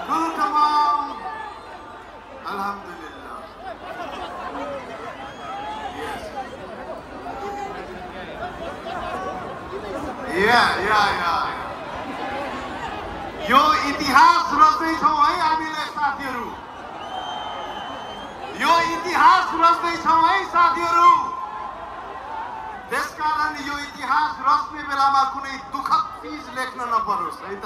Guru tamam. Alhamdulillah. Yes. Yeah. यो इतिहास रच्दै छौं है हामीले साथीहरु यो इतिहास रच्दै छौं है साथीहरु त्यसकारण यो इतिहास रच्ने बेलामा कुनै दुःखद चीज लेख्न नपरोस् है त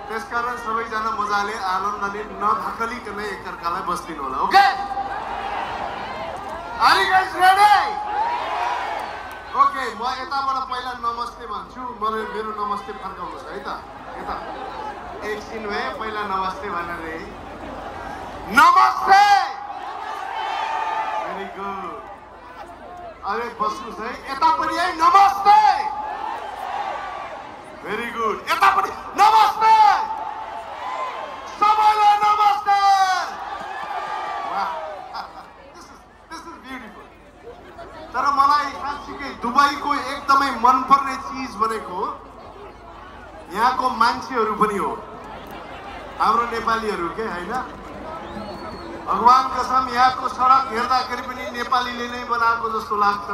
त्यसकारण सबैजना मजाले आनन्दले नधकलिकन एकअर्कालाई बस्दिनु होला okay Are you guys ready? Okay म यताबाट पहिला नमस्ते भन्छु मलाई मेरो नमस्ते फर्काउनुस् है त यता एकछिन भए पहिला नमस्ते भनेर नमस्ते भेरी गुड अरे बस्नुस् है यता पनि है नमस्ते भेरी गुड यता पनि नमस्ते सबैलाई नमस्ते दिस इज ब्युटिफुल तर मलाई साँच्चीकै दुबईको एकदमै मनपर्ने चीज भनेको यहाँको मान्छेहरू पनि हो हाम्रो नेपालीहरू के हैन भगवान कसम यहाँको सडक हेर्दाखेरि पनि नेपालीले नै बनाएको जस्तो लाग्छ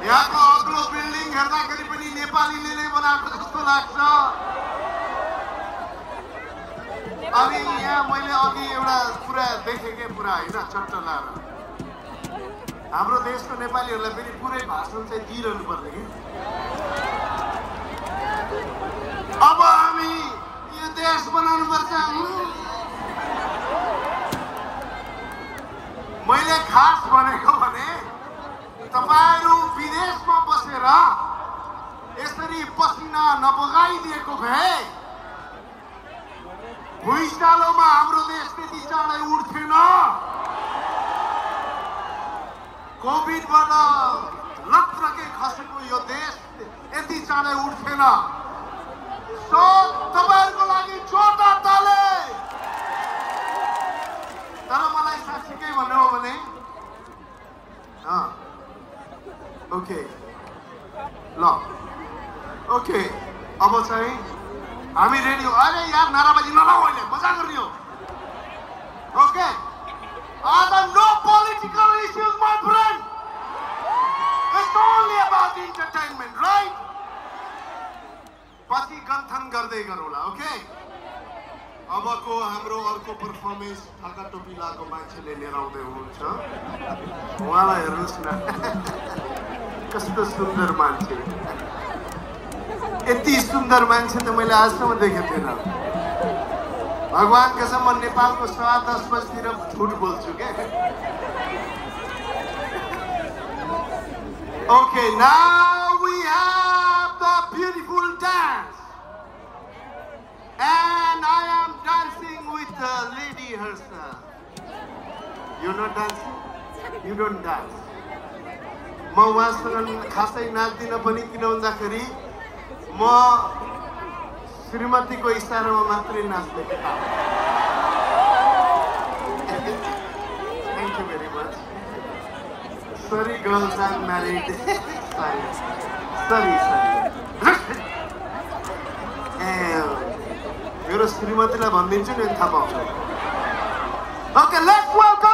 यहाँको अग्लो बिल्डिङ हेर्दाखेरि पनि नेपालीले नै बनाएको जस्तो लाग्छ अनि यहाँ मैले अघि एउटा कुरा देखेँ के पुरा हैन चट्ट लाएर हाम्रो देशको नेपालीहरूलाई पनि पुरै भाषण चाहिँ दिइरहनु पर्ने कि अब हामी यो देश बनाउनु पर्छ मैले खास भनेको भने तपाईहरु विदेशमा बसेर यसरी पसिना नबगाइदिएको भए भुइँचालोमा हाम्रो देश त्यति चाँडै उठ्थेन कोभिडबाट लत्रकै खसेको यो देश यति चाँडै उठ्थेन सो तपाईहरुको लागि जोरदार ताली तर मलाई साच्चै भन्नु हो भने ओके ल ओके अब चाहिँ हामी रेडी हो अरे यार नाराबाजी नलाऊ अहिले मजा गर्ने हो okay no political issues my friend it's only about entertainment right पछि गन्थन गर्दै गरौँला ओके अबको हाम्रो अर्को परफर्मेन्स ढाका टोपी लगाएको मान्छेले लिएर आउँदै हुनुहुन्छ उहाँलाई हेर्नुस् न कस्तो सुन्दर मान्छे यति सुन्दर मान्छे त मैले आजसम्म देखेको थिएन भगवान कसम म नेपालको 10:30 बजेतिर झुट बोल्छु के okay now we have the beautiful dance and I am dancing with the lady herself you're not dancing you don't dance म उहाँसँग खासै नाच्दिन पनि किन भन्दाखेरि म श्रीमती को इशारामा मात्रै नाच्दै Thank you very much. Sorry girls, I'm married. Sorry. मेरो श्रीमतीलाई भनिदिन्छु नि थाहा पाउँछ Okay, let's welcome